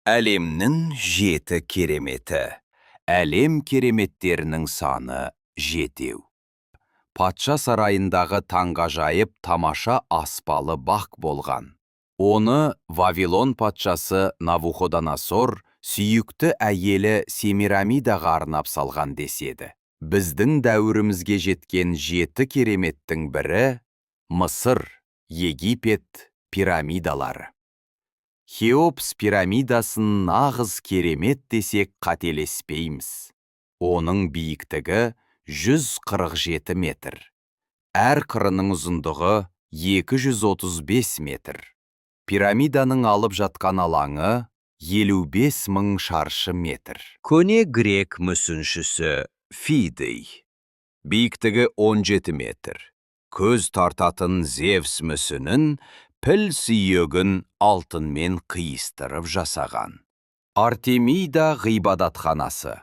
Әлемнің жеті кереметі. Әлем кереметтерінің саны жетеу. Патша сарайындағы таңғажайып тамаша аспалы бақ болған. Оны Вавилон патшасы Навуходоносор сүйікті әйелі Семирамидаға арнап салған деседі. Біздің дәуірімізге жеткен жеті кереметтің бірі Мысыр, Египет пирамидалары. Хеопс пирамидасын нағыз керемет десек қателеспейміз. Оның биіктігі 147 метр. Әр қырының ұзындығы 235 метр. Пирамиданың алып жатқан алаңы 55 мың шаршы метр. Көне грек мүсіншісі Фидий. Биіктігі 17 метр. Көз тартатын Зевс мүсінін піл сүйегін алтынмен қиыстырып жасаған. Артемида ғибадатханасы.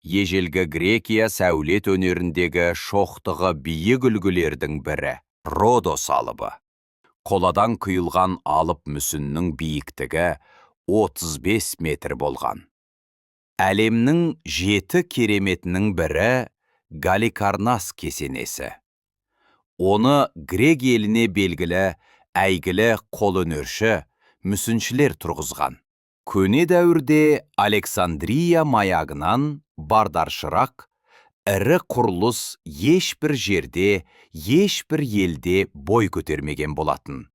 Ежелгі Грекия сәулет өнеріндегі шоқтығы биік үлгілердің бірі Родос алыбы. Қоладан құйылған алып мүсіннің биіктігі 35 метр болған. Әлемнің жеті кереметінің бірі Галикарнас кесенесі. Оны грек еліне белгілі әйгілі қолөнерші мүсіншілер тұрғызған. Көне дәуірде Александрия маягынан бардаршырақ, ірі құрылыс ешбір жерде, ешбір елде бой көтермеген болатын.